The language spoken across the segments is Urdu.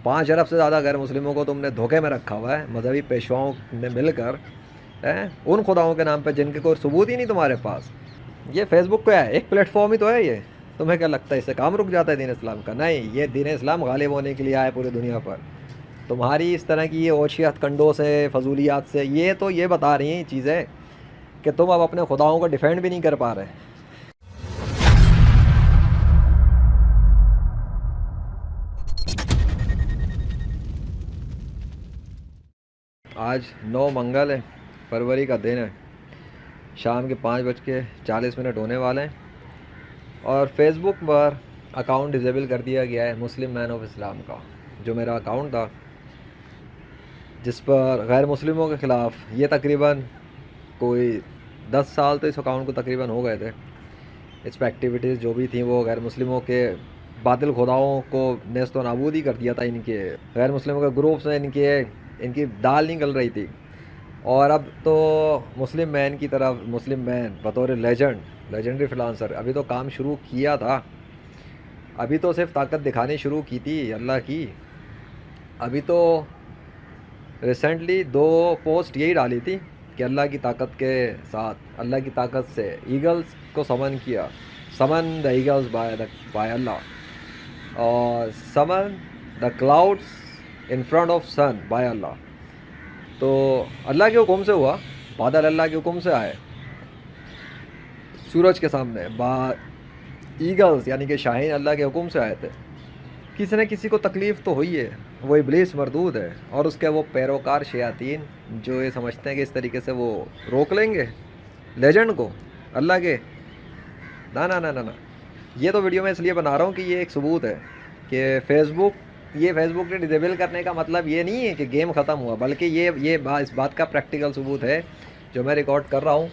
5 ارب سے زیادہ غیر مسلموں کو تم نے دھوکے میں رکھا ہوا ہے مذہبی پیشواؤں نے مل کر، ان خداؤں کے نام پہ جن کے کوئی ثبوت ہی نہیں تمہارے پاس۔ یہ فیس بک کیا ہے؟ ایک پلیٹ فارم ہی تو ہے یہ۔ تمہیں کیا لگتا ہے اس سے کام رک جاتا ہے دین اسلام کا؟ نہیں، یہ دین اسلام غالب ہونے کے لیے آیا پوری دنیا پر۔ تمہاری اس طرح کی یہ اوچھیت کنڈوں سے، فضولیات سے، یہ تو یہ بتا رہی ہیں چیزیں کہ تم اب اپنے خداؤں کو ڈیفینڈ بھی نہیں کر پا رہے۔ آج 9 منگل ہے، فروری کا دن ہے، شام کے 5:40 ہونے والے ہیں، اور فیس بک پر اکاؤنٹ ڈیزیبل کر دیا گیا ہے مسلم مین آف اسلام کا، جو میرا اکاؤنٹ تھا جس پر غیر مسلموں کے خلاف یہ تقریباً کوئی 10 سال تو اس اکاؤنٹ کو تقریباً ہو گئے تھے۔ اس پہ ایکٹیویٹیز جو بھی تھیں وہ غیر مسلموں کے باطل خداؤں کو نیست و نابود ہی کر دیا تھا۔ ان کے غیر مسلموں کے گروپ سے ان کی دال نکل رہی تھی، اور اب تو مسلم مین کی طرف، مسلم مین بطور لیجنڈری فلانسر ابھی تو کام شروع کیا تھا، ابھی تو صرف طاقت دکھانی شروع کی تھی اللہ کی۔ ابھی تو ریسنٹلی 2 پوسٹ یہی ڈالی تھی کہ اللہ کی طاقت کے ساتھ، اللہ کی طاقت سے ایگلز کو سمن دا eagles by Allah, or summon the clouds in front of sun by Allah. تو اللہ کے حکم سے ہوا، بادل اللہ کے حکم سے آئے سورج کے سامنے، ایگلز یعنی کہ شاہین اللہ کے حکم سے آئے تھے۔ کسی نہ کسی کو تکلیف تو ہوئی ہے، وہ ابلیس مردود ہے، اور اس کے وہ پیروکار شیاطین جو یہ سمجھتے ہیں کہ اس طریقے سے وہ روک لیں گے لیجنڈ کو اللہ کے۔ نا نا نا نا نا، یہ تو ویڈیو میں اس لیے بنا رہا ہوں کہ یہ ایک ثبوت ہے کہ فیس بک نے ڈیزیبل کرنے کا مطلب یہ نہیں ہے کہ گیم ختم ہوا، بلکہ یہ اس بات کا پریکٹیکل ثبوت ہے جو میں ریکارڈ کر رہا ہوں،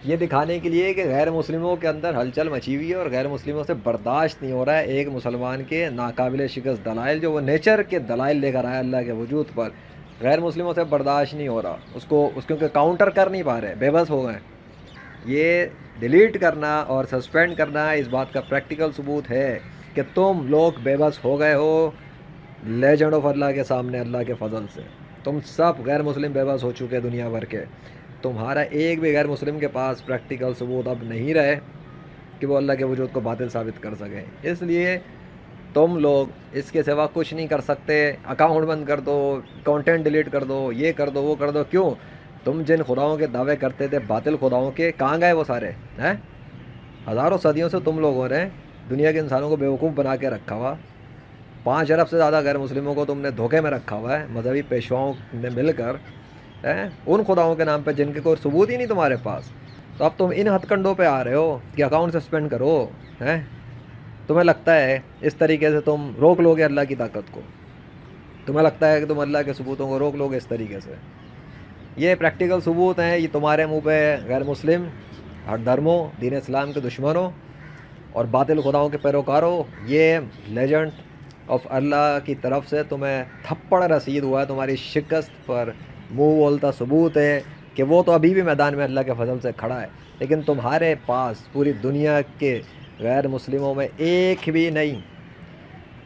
یہ دکھانے کے لیے کہ غیر مسلموں کے اندر ہلچل مچی ہوئی ہے، اور غیر مسلموں سے برداشت نہیں ہو رہا ہے ایک مسلمان کے ناقابل شکست دلائل، جو وہ نیچر کے دلائل لے کر آیا اللہ کے وجود پر، غیر مسلموں سے برداشت نہیں ہو رہا، اس کو کاؤنٹر کر نہیں پا رہے، بے بس ہو گئے۔ یہ ڈیلیٹ کرنا اور سسپینڈ کرنا اس بات کا پریکٹیکل ثبوت ہے کہ تم لوگ بے بس ہو گئے ہو لیجنڈ آف اللہ کے سامنے، اللہ کے فضل سے۔ تم سب غیر مسلم بے بس ہو چکے دنیا بھر کے، تمہارا ایک بھی غیر مسلم کے پاس پریکٹیکل ثبوت اب نہیں رہے کہ وہ اللہ کے وجود کو باطل ثابت کر سکیں۔ اس لیے تم لوگ اس کے سوا کچھ نہیں کر سکتے، اکاؤنٹ بند کر دو، کانٹینٹ ڈیلیٹ کر دو، یہ کر دو، وہ کر دو۔ کیوں؟ تم جن خداؤں کے دعوے کرتے تھے باطل خداؤں کے، کہاں گئے وہ سارے ہیں؟ ہزاروں صدیوں سے تم لوگوں نے دنیا کے انسانوں کو بیوقوف بنا کے رکھا ہوا۔ 5 ارب سے زیادہ غیر مسلموں کو تم نے دھوکے میں رکھا ہوا ہے مذہبی پیشواؤں نے مل کر، ان خداؤں کے نام پہ جن کے کوئی ثبوت ہی نہیں تمہارے پاس۔ تو اب تم ان ہتھ کنڈوں پہ آ رہے ہو کہ اکاؤنٹ سسپینڈ کرو، تمہیں لگتا ہے اس طریقے سے تم روک لو گے اللہ کی طاقت کو؟ تمہیں لگتا ہے کہ تم اللہ کے ثبوتوں کو روک لو گے اس طریقے سے؟ یہ پریکٹیکل ثبوت ہیں، یہ تمہارے منہ پہ غیر مسلم، ہر دھرموں، دین اسلام کے دشمنوں اور باطل خداؤں کے پیروکاروں، یہ لیجنڈ آف اللہ کی طرف سے تمہیں تھپڑ رسید ہوا ہے، تمہاری شکست پر منہ بولتا ثبوت ہے کہ وہ تو ابھی بھی میدان میں اللہ کے فضل سے کھڑا ہے، لیکن تمہارے پاس پوری دنیا کے غیر مسلموں میں ایک بھی نہیں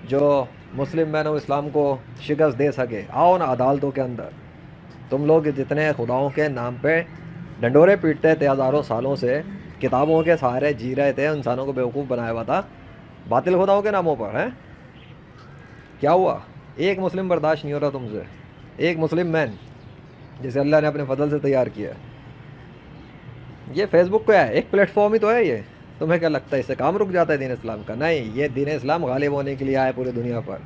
جو مسلم مین آف اسلام کو شکست دے سکے۔ آؤ نا عدالتوں کے اندر، تم لوگ جتنے خداؤں کے نام پہ ڈنڈورے پیٹتے تھے ہزاروں سالوں سے، کتابوں کے سہارے جی رہے تھے، انسانوں کو بیوقوف بنایا ہوا تھا باطل خداؤں کے ناموں پر، ہیں کیا ہوا؟ ایک مسلم برداشت نہیں ہو رہا تم سے، ایک مسلم مین جسے اللہ نے اپنے فضل سے تیار کیا ہے۔ یہ فیس بک کیا ہے؟ ایک پلیٹ فارم ہی تو ہے یہ۔ تمہیں کیا لگتا ہے اس سے کام رک جاتا ہے دین اسلام کا؟ نہیں، یہ دین اسلام غالب ہونے کے لیے آیا پوری دنیا پر۔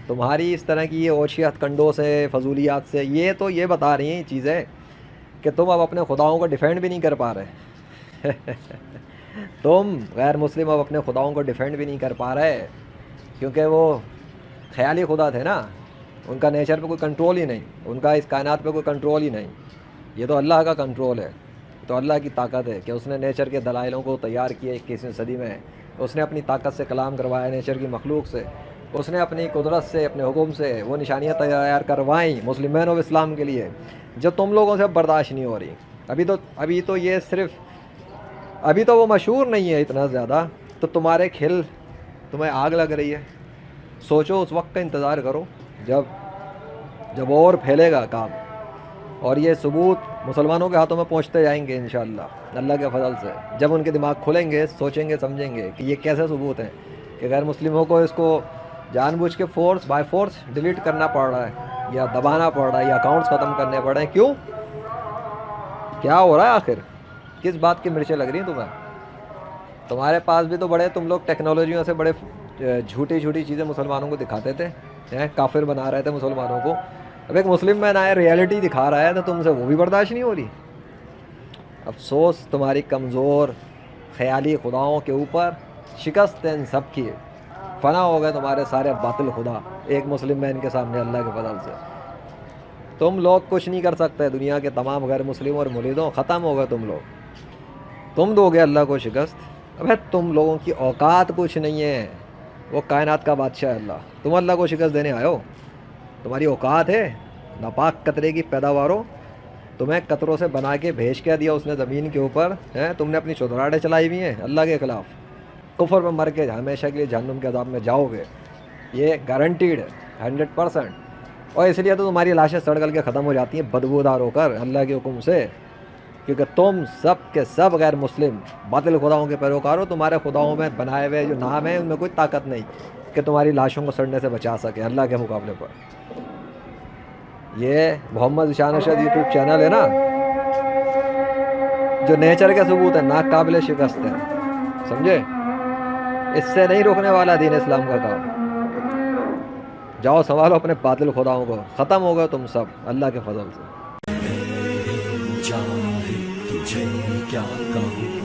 تمہاری اس طرح کی یہ اوچھیت کنڈوں سے، فضولیات سے، یہ تو یہ بتا رہی ہیں چیزیں کہ تم اب اپنے خداؤں کو ڈیفینڈ بھی نہیں کر پا رہے۔ تم غیر مسلم اب اپنے خداؤں کو ڈیفینڈ بھی نہیں کر پا رہے، کیونکہ وہ خیالی خدا تھے نا، ان کا نیچر پہ کوئی کنٹرول ہی نہیں، ان کا اس کائنات پہ کوئی کنٹرول ہی نہیں۔ یہ تو اللہ کا کنٹرول ہے، تو اللہ کی طاقت ہے کہ اس نے نیچر کے دلائلوں کو تیار کیا 21ویں صدی میں، اس نے اپنی طاقت سے کلام کروایا نیچر کی مخلوق سے، اس نے اپنی قدرت سے، اپنے حکم سے وہ نشانیاں تیار کروائیں مسلم مین آف اسلام کے لیے، جو تم لوگوں سے برداشت نہیں ہو رہی۔ ابھی تو یہ صرف ابھی تو وہ مشہور نہیں ہے اتنا زیادہ، تو تمہیں آگ لگ رہی ہے۔ سوچو، اس وقت کا انتظار کرو جب جب اور پھیلے گا کام اور یہ ثبوت مسلمانوں کے ہاتھوں میں پہنچتے جائیں گے انشاءاللہ اللہ کے فضل سے، جب ان کے دماغ کھلیں گے سوچیں گے سمجھیں گے کہ یہ کیسے ثبوت ہیں کہ غیر مسلموں کو اس کو جان بوجھ کے فورس بائی فورس ڈیلیٹ کرنا پڑ رہا ہے یا دبانا پڑ رہا ہے یا اکاؤنٹس ختم کرنے پڑ رہے ہیں. کیوں؟ کیا ہو رہا ہے آخر؟ کس بات کی مرچیں لگ رہی ہیں تمہیں؟ تمہارے پاس بھی تو بڑے تم لوگ ٹیکنالوجیوں سے بڑے جھوٹی جھوٹی چیزیں مسلمانوں کو دکھاتے تھے، کافر بنا رہے تھے مسلمانوں کو. اب ایک مسلم مین آیا ریئلٹی دکھا رہا ہے تو تم سے وہ بھی برداشت نہیں ہو رہی. افسوس تمہاری کمزور خیالی خداؤں کے اوپر، شکست ہے ان سب کی، فنا ہو گئے تمہارے سارے باطل خدا ایک مسلم مین کے سامنے اللہ کے فضل سے. تم لوگ کچھ نہیں کر سکتے، دنیا کے تمام غیر مسلم اور مریدوں ختم ہو گئے تم لوگ. تم دو گے اللہ کو شکست. ابے تم لوگوں کی اوقات کچھ نہیں ہے، وہ کائنات کا بادشاہ ہے اللہ، تم اللہ کو شکست دینے آئے ہو؟ تمہاری اوقات ہے؟ ناپاک قطرے کی پیداوار ہو، تمہیں قطروں سے بنا کے بھیج کیا دیا اس نے زمین کے اوپر، تم نے اپنی چودراہٹیں چلائی ہوئی ہیں اللہ کے خلاف. کفر میں مر کے ہمیشہ کے لیے جہنم کے عذاب میں جاؤ گے، یہ گارنٹیڈ ہے 100%. اور اس لیے تو تمہاری لاشیں سڑ گل کے ختم ہو جاتی ہیں بدبودار ہو کر اللہ کے حکم سے، کیونکہ تم سب کے سب غیر مسلم باطل خداؤں کے پیروکار ہو. تمہارے خداؤں میں بنائے ہوئے جو نام ہیں ان میں کوئی طاقت نہیں کہ تمہاری لاشوں کو سڑنے سے بچا سکے اللہ کے مقابلے پر. یہ محمد ذیشان ارشد یوٹیوب چینل ہے نا، جو نیچر کے ثبوت ہے ناقابل شکست ہے، سمجھے؟ اس سے نہیں روکنے والا دین اسلام کا کام. جاؤ سنبھالو اپنے باطل خداؤں کو، ختم ہو گئے تم سب اللہ کے فضل سے. تجھے کیا کہوں